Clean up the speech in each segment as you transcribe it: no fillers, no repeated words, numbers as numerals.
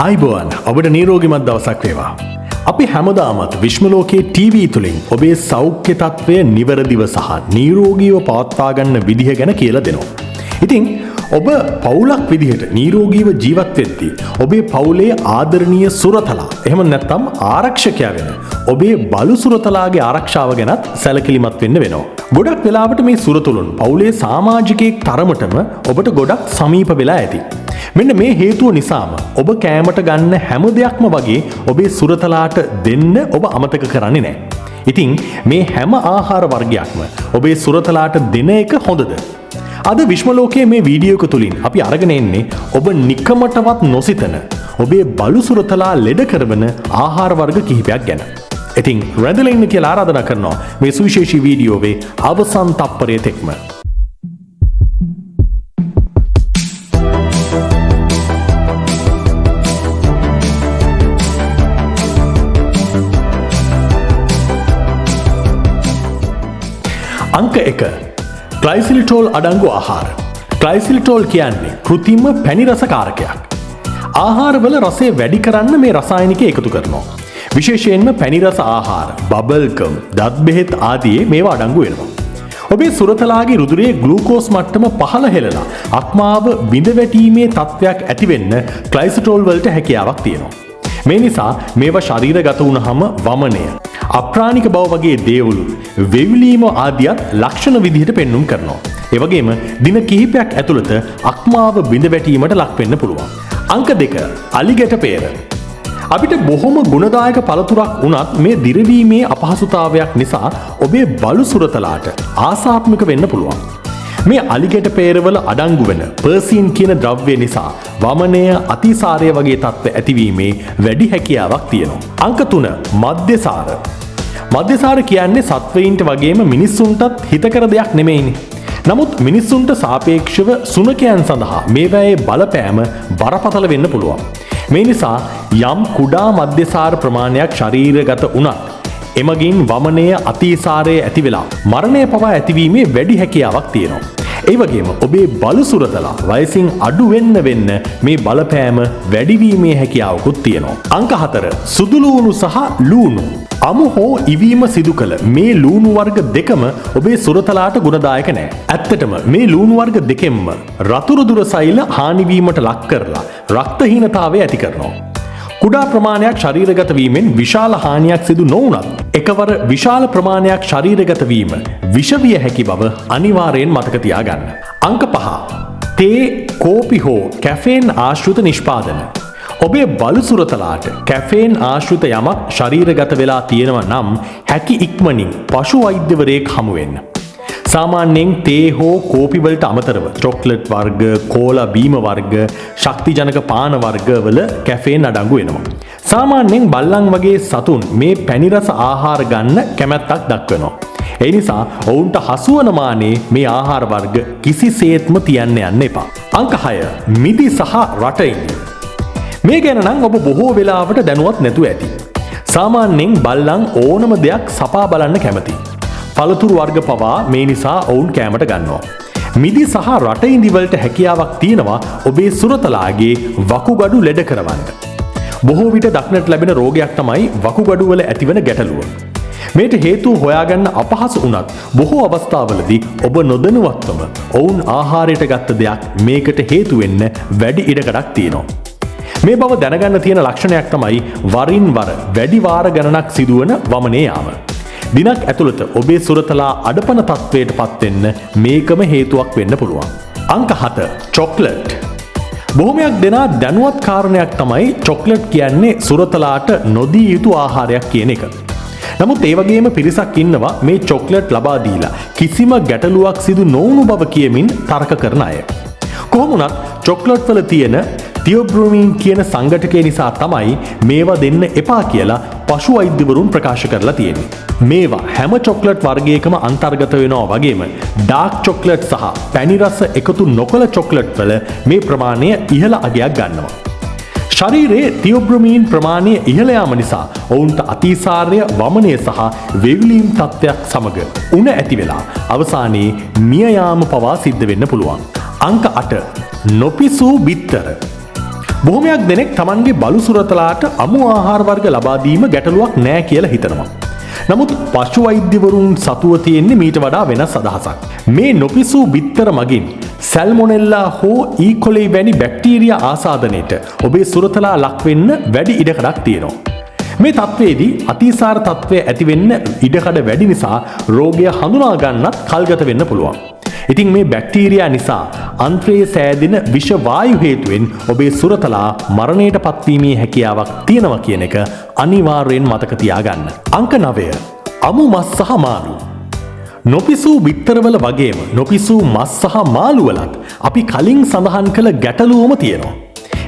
ආයිබෝවන් ඔබට නිරෝගීමත් දවසක් වේවා. අපි හැමදාමත් විශ්මලෝකයේ TV තුලින් ඔබේ සෞඛ්‍ය තත්ත්වය නිවැරදිව සහ නිරෝගීව පවත්වා ගන්න විදිහ ගැන කියලා දෙනවා. ඉතින් ඔබ පවුලක් විදිහට නිරෝගීව ජීවත් වෙද්දී ඔබේ පවුලේ ආදරණීය සුරතලා එහෙම නැත්නම් ආරක්ෂකයා වෙන ඔබේ බලු සුරතලාගේ ආරක්ෂාව ගැනත් සැලකිලිමත් වෙන්න වෙනවා. ගොඩක් වෙලාවට මේ සුරතලුන් පවුලේ සමාජිකයෙක් තරමටම ඔබට ගොඩක් සමීප වෙලා ඇති. මෙන්න මේ හේතුව නිසාම ඔබ කෑමට ගන්න හැම දෙයක්ම වගේ ඔබේ සුරතලාට දෙන්න ඔබ අමතක කරන්නේ නැහැ. ඉතින් මේ හැම ආහාර වර්ගයක්ම ඔබේ සුරතලාට දෙන එක හොඳද? අද විශ්මලෝකයේ මේ වීඩියෝ එක තුලින් අපි අරගෙන එන්නේ ඔබ නිකමටවත් නොසිතන ඔබේ බලු සුරතලා ලෙඩ කරවන ආහාර වර්ග කිහිපයක් ගැන. ඉතින් රැඳිලා ඉන්න කියලා ආරාධනා කරනවා මේ සුවිශේෂී වීඩියෝවේ අවසන් තප්පරය තෙක්ම. අංක 1. ක්ලයිසිලිටෝල් අඩංගු ආහාර. ක්ලයිසිලිටෝල් කියන්නේ කෘත්‍රිම පැණි රස කාරකයක්. ආහාරවල රසය වැඩි කරන්න මේ රසායනිකය එකතු කරනවා. විශේෂයෙන්ම පැණි රස ආහාර, බබල් ගම්, දත් බෙහෙත් ආදී මේවා අඩංගු වෙනවා. ඔබේ සුරතලාගේ රුධිරයේ ග්ලූකෝස් මට්ටම පහළ හෙළලා අක්මාව බිඳ වැටීමේ තත්ත්වයක් ඇති වෙන්න ක්ලයිසිටෝල් වලට හැකියාවක් තියෙනවා. මේ නිසා මේවා ශරීරගත වුණාම වමනය, අප්‍රාණික බව වගේ දේවලු, වෙවිලීම ආදියත් ලක්ෂණ විදිහට පෙන්눔 කරනවා. ඒ වගේම දින කිහිපයක් ඇතුළත අක්මාව බිඳ වැටීමට ලක් වෙන්න පුළුවන්. අංක 2. අලිගැට peer. අපිට බොහොම ගුණදායක පළතුරක් වුණත් මේ දිරවීමේ අපහසුතාවයක් නිසා ඔබේ බලු සුරතලාට ආසාත්මක වෙන්න පුළුවන්. මේ අලිගැට peer වල අඩංගු වෙන පර්සින් කියන ද්‍රව්‍ය නිසා වමනය, අතිසාරය වගේ තත්ත්ව ඇතිවීමේ වැඩි හැකියාවක් තියෙනවා. අංක 3. මධ්‍යසාර. මධ්‍යසාර කියන්නේ සත්වයින්ට වගේම මිනිස්සුන්ටත් හිතකර දෙයක් නෙමෙයිනේ. නමුත් මිනිස්සුන්ට සාපේක්ෂව සුනකයන් සඳහා මේවායේ බලපෑම බරපතල වෙන්න පුළුවන්. මේ නිසා යම් කුඩා මධ්‍යසාර ප්‍රමාණයක් ශරීරගත වුණත් එමගින් වමනය, අතිසාරය ඇති වෙලා මරණය පවා ඇතිවීමේ වැඩි හැකියාවක් තියෙනවා. ඒ වගේම ඔබේ බලු සුරතලා වයසින් අඩු වෙන්න මේ බලපෑම වැඩිවීමේ හැකියාවකුත් තියෙනවා. අංක 4. සුදු ලූණු සහ ලූණු. අමු හෝ ඉවීම සිදු කළ මේ ලූණු වර්ග දෙකම ඔබේ සුරතලාට ගුණදායක නැහැ. ඇත්තටම මේ ලූණු වර්ග දෙකෙන්ම රතු රුධිර සෛල හානි වීමට ලක් කරලා රක්තහීනතාවය ඇති කරනවා. කුඩා ප්‍රමාණයක් ශරීරගත වීමෙන් විශාල හානියක් සිදු නොවුනත් එකවර විශාල ප්‍රමාණයක් ශරීරගත වීම විෂ විය හැකි බව අනිවාර්යෙන් මතක තියාගන්න. අංක 5. තේ, කෝපි හෝ කැෆේන් ආශ්‍රිත නිෂ්පාදන. ඔබේ බලු සුරතලාට කැෆේන් ආශ්‍රිත යමක් ශරීරගත වෙලා තියෙනවා නම් හැකි ඉක්මනින් පශු වෛද්‍යවරයෙක් හමු වෙන්න. සාමාන්‍යයෙන් තේ හෝ කෝපි වලට අමතරව චොක්ලට් වර්ග, කෝලා බීම වර්ග, ශක්තිජනක පාන වර්ග වල කැෆේන් අඩංගු වෙනවා. සාමාන්‍යයෙන් බල්ලන් වගේ සතුන් මේ පැණි රස ආහාර ගන්න කැමැත්තක් දක්වනවා. ඒ නිසා ඔවුන්ට හසුවන මානේ මේ ආහාර වර්ග කිසිසේත්ම තියන්න යන්න එපා. අංක 6. මිදි සහ රටඉඟි. මේ ගැන නම් ඔබ බොහෝ වෙලාවට දැනුවත් නැතුව ඇති. සාමාන්‍යයෙන් බල්ලන් ඕනම දෙයක් සපා බලන්න කැමති. පළතුරු වර්ග පවා මේ නිසා ඔවුන් කෑමට ගන්නවා. මිදි සහ රටඉඳි වලට හැකියාවක් තියෙනවා ඔබේ සුරතලාගේ වකුගඩු ලෙඩ කරවන්න. බොහෝ විට දක්නට ලැබෙන රෝගයක් තමයි වකුගඩු වල ඇතිවන ගැටලුව. මේට හේතුව හොයාගන්න අපහසු වුණත් බොහෝ අවස්ථාවලදී ඔබ නොදැනුවත්වම ඔවුන් ආහාරයට ගත්ත දෙයක් මේකට හේතු වෙන්න වැඩි ඉඩකඩක් තියෙනවා. මේ බව දැනගන්න තියෙන ලක්ෂණයක් තමයි වරින් වර වැඩි වාර ගණනක් සිදුවන වමනේ යාම. දිනක් ඇතුළත ඔබේ සුරතලා අඩපන තත්වයට පත්වෙන්න මේකම හේතුවක් වෙන්න පුළුවන්. අංක 7. චොක්ලට්. බොහොමයක් දෙනා දැනුවත් කාරණයක් තමයි චොක්ලට් කියන්නේ සුරතලාට නොදී යුතු ආහාරයක් කියන එක. නමුත් ඒ වගේම පිරිසක් ඉන්නවා මේ චොක්ලට් ලබා දීලා කිසිම ගැටලුවක් සිදු නොවුණු බව කියමින් තර්ක කරන අය. කොහොම වුණත් චොක්ලට් වල තියෙන තියෝබ්‍රොමීන් කියන සංඝටකය නිසා තමයි මේවා දෙන්න එපා කියලා පශු වෛද්‍යවරුන් ප්‍රකාශ කරලා තියෙන්නේ. මේවා හැම චොක්ලට් වර්ගයකම අන්තර්ගත වෙනවා වගේම ඩාර්ක් චොක්ලට් සහ පැණි රස එකතු නොකළ චොක්ලට් වල මේ ප්‍රමාණය ඉහළ අගයක් ගන්නවා. ශරීරයේ තියෝබ්‍රොමීන් ප්‍රමාණය ඉහළ යාම නිසා ඔවුන්ට අතිසාරය, වමනය සහ වෙවිලීම් තත්ත්වයක් සමග උණ ඇති වෙලා අවසානයේ මිය යාම පවා සිද්ධ වෙන්න පුළුවන්. අංක 8. නොපිසූ බිත්තර. බොහොමයක් දෙනෙක් Tamanගේ බලු සුරතලාට අමු ආහාර වර්ග ලබා දීම ගැටලුවක් නෑ කියලා හිතනවා. නමුත් පශු වෛද්‍යවරුන් සතුව තියෙන්නේ මීට වඩා වෙනස් අදහසක්. මේ නොපිසූ බිත්තර මගින් සැල්මොනෙල්ලා හෝ ඊකොලේ වැනි බැක්ටීරියා ආසාදනයට ඔබේ සුරතලා ලක් වෙන්න වැඩි ඉඩකඩක් තියෙනවා. මේ තත්වයේදී අතිසාර තත්වය ඇති වෙන්න ඉඩකඩ වැඩි නිසා රෝගය හඳුනා ගන්නත් කල්ගත වෙන්න පුළුවන්. ඉතින් මේ බැක්ටීරියා නිසා අන්ත්‍රයේ සෑදෙන විෂ වායු හේතුවෙන් ඔබේ සුරතලා මරණයට පත්වීමේ හැකියාවක් තියෙනවා කියන එක අනිවාර්යෙන් මතක තියාගන්න. අංක 9. අමු මස් සහ මාළු. නොපිසූ බිත්තරවල වගේම නොපිසූ මස් සහ මාළු වලත් අපි කලින් සඳහන් කළ ගැටලුවම තියෙනවා.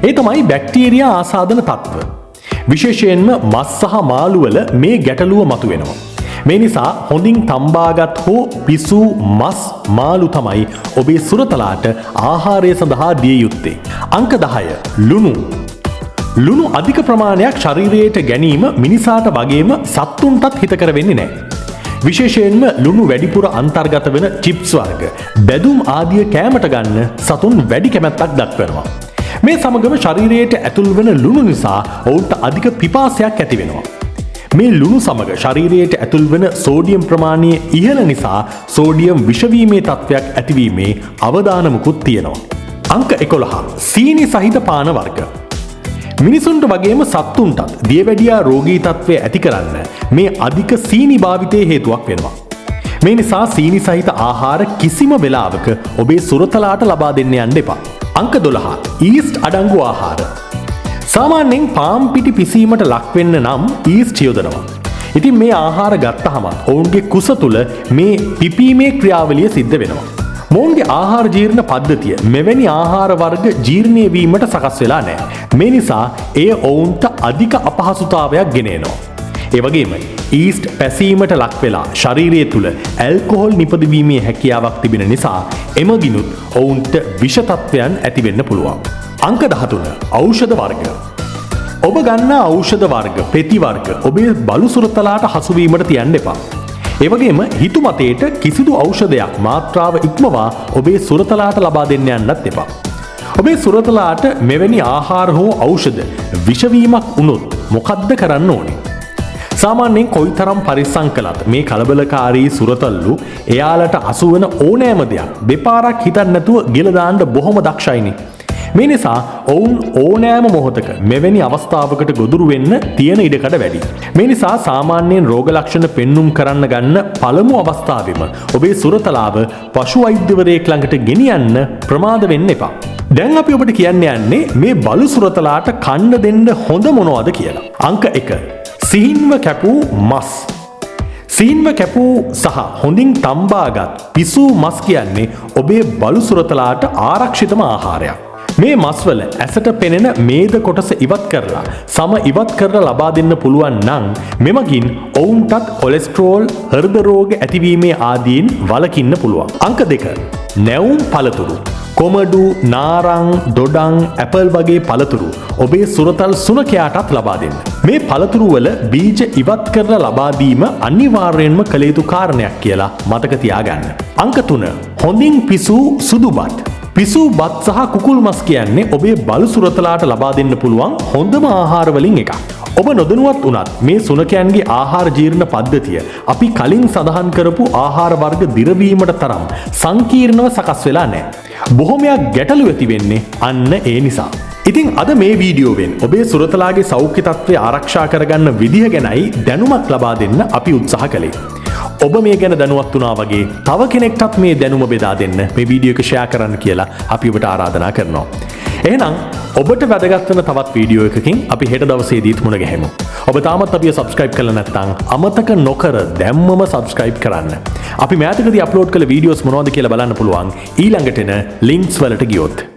ඒ තමයි බැක්ටීරියා ආසාදන තත්ත්ව. විශේෂයෙන්ම මස් සහ මාළු වල මේ ගැටලුව මතුවෙනවා. මේ නිසා හොඳින් තම්බාගත් හෝ පිසූ මස් මාළු තමයි ඔබේ සුරතලාට ආහාරය සඳහා දිය යුත්තේ. අංක 10. ලුණු. ලුණු අධික ප්‍රමාණයක් ශරීරයට ගැනීම මිනිසාට වගේම සත්තුන්ටත් හිතකර වෙන්නේ නැහැ. විශේෂයෙන්ම ලුණු වැඩිපුර අන්තර්ගත වෙන චිප්ස් වර්ග, බැදුම් ආදිය කෑමට ගන්න සතුන් වැඩි කැමැත්තක් දක්වනවා. මේ සමගම ශරීරයට ඇතුල් වෙන ලුණු නිසා ඔවුන්ට අධික පිපාසයක් ඇති වෙනවා. මේ ලුණු සමග ශරීරයට ඇතුල් වෙන සෝඩියම් ප්‍රමාණය ඉහළ නිසා සෝඩියම් විෂවීමේ තත්ත්වයක් ඇතිවීමේ අවදානමකුත් තියෙනවා. අංක 11. සීනි සහිත පාන වර්ග. මිනිසුන්ට වගේම සත්තුන්ටත් දියවැඩියා රෝගී තත්ත්වය ඇති කරන්න මේ අධික සීනි භාවිතයේ හේතුවක් වෙනවා. මේ නිසා සීනි සහිත ආහාර කිසිම වෙලාවක ඔබේ සුරතලාට ලබා දෙන්න යන්න එපා. අංක 12. ඊස්ට් අඩංගු ආහාර. සාමාන්‍යයෙන් පාම් පිටි පිසීමට ලක් වෙන්න නම් ඊස්ට් යොදනවා. ඉතින් මේ ආහාර ගත්තහම ඔවුන්ගේ කුස තුල මේ පිපීමේ ක්‍රියාවලිය සිද්ධ වෙනවා. මොවුන්ගේ ආහාර ජීර්ණ පද්ධතිය මෙවැනි ආහාර වර්ග ජීර්ණය වීමට සකස් වෙලා නැහැ. මේ නිසා එය ඔවුන්ට අධික අපහසුතාවයක් ගෙන එනවා. ඒ වගේම ඊස්ට් පැසීමට ලක් වෙලා ශරීරය තුල ඇල්කොහොල් නිපදවීමේ හැකියාවක් තිබෙන නිසා එමගිනුත් ඔවුන්ට විෂ තත්ත්වයන් ඇති වෙන්න පුළුවන්. අංක 13. ඖෂධ වර්ග. ඔබ ගන්නා ඖෂධ වර්ග, පෙති වර්ග ඔබේ බලු සුරතලාට හසු වීමට තියන්න එපා. ඒ වගේම හිතුමතේට කිසිදු ඖෂධයක් මාත්‍රාව ඉක්මවා ඔබේ සුරතලාට ලබා දෙන්න යන්නත් එපා. ඔබේ සුරතලාට මෙවැනි ආහාර හෝ ඖෂධ විෂවීමක් වුණොත් මොකද්ද කරන්න ඕනේ? සාමාන්‍යයෙන් කොයිතරම් පරිස්සම් කළත් මේ කලබලකාරී සුරතල්ලු එයාලට අසුවන ඕනෑම දෙයක් දෙපාරක් හිතන්න නැතුව ගිල දාන්න බොහොම දක්ෂයිනේ. මේ නිසා ඔවුන් ඕනෑම මොහොතක මෙවැනි අවස්ථාවකට ගොදුරු වෙන්න තියෙන ඉඩකඩ වැඩි. මේ නිසා සාමාන්‍යයෙන් රෝග ලක්ෂණ පෙන්눔 කරන්න ගන්න පළමු අවස්ථාවෙම ඔබේ සුරතලාව පශු වෛද්‍යවරයෙක් ළඟට ගෙනියන්න ප්‍රමාද වෙන්න එපා. දැන් අපි ඔබට කියන්න යන්නේ මේ බලු සුරතලාට කන්න දෙන්න හොඳ මොනවද කියලා. අංක 1. සිහින්ව කැපූ මස්. සිහින්ව කැපූ සහ හොඳින් තම්බාගත් පිසූ මස් කියන්නේ ඔබේ බලු සුරතලාට ආරක්ෂිතම ආහාරයක්. මේ මස්වල ඇසට පෙනෙන මේද කොටස ඉවත් කරලා සම ඉවත් කරලා ලබා දෙන්න පුළුවන් නම් මෙමගින් ඔවුන්ටත් කොලෙස්ටරෝල්, හෘද රෝග ඇතිවීමේ ආදීන් වළකින්න පුළුවන්. අංක 2. නැවුම් පළතුරු. කොමඩු, නාරං, දොඩං, ඇපල් වගේ පළතුරු ඔබේ සුරතල් සුනකයාටත් ලබා දෙන්න. මේ පළතුරු වල බීජ ඉවත් කරලා ලබා දීම අනිවාර්යයෙන්ම කළ යුතු කාරණයක් කියලා මතක තියාගන්න. අංක 3. හොඳින් පිසූ සුදු බත්. පිසූ බත් සහ කුකුල් මස් කියන්නේ ඔබේ බලු සුරතලාට ලබා දෙන්න පුළුවන් හොඳම ආහාර වලින් එකක්. ඔබ නොදැනුවත් වුණත් මේ සුනකයන්ගේ ආහාර ජීර්ණ පද්ධතිය අපි කලින් සඳහන් කරපු ආහාර වර්ග දිරවීමට තරම් සංකීර්ණව සකස් වෙලා නැහැ. බොහොමයක් ගැටලු ඇති වෙන්නේ අන්න ඒ නිසා. ඉතින් අද මේ වීඩියෝවෙන් ඔබේ සුරතලාගේ සෞඛ්‍ය තත්ත්වය ආරක්ෂා කරගන්න විදිහ ගැනයි දැනුමක් ලබා දෙන්න අපි උත්සාහ කළේ. ඔබ මේ ගැන දැනුවත් වුණා වගේ තව කෙනෙක්ටත් මේ දැනුම බෙදා දෙන්න මේ වීඩියෝ එක ෂෙයා කරන්න කියලා අපි ඔබට ආරාධනා කරනවා. එහෙනම් ඔබට වැදගත් වෙන තවත් වීඩියෝ එකකින් අපි හෙට දවසේදීත් මුණ ගැහෙමු. ඔබ තාමත් අපිව subscribe කරලා නැත්නම් අමතක නොකර දැම්මම subscribe කරන්න. අපි මෑතකදී අප්ලෝඩ් කළ වීඩියෝස් මොනවද කියලා බලන්න පුළුවන් ඊළඟට එන links වලට ගියොත්.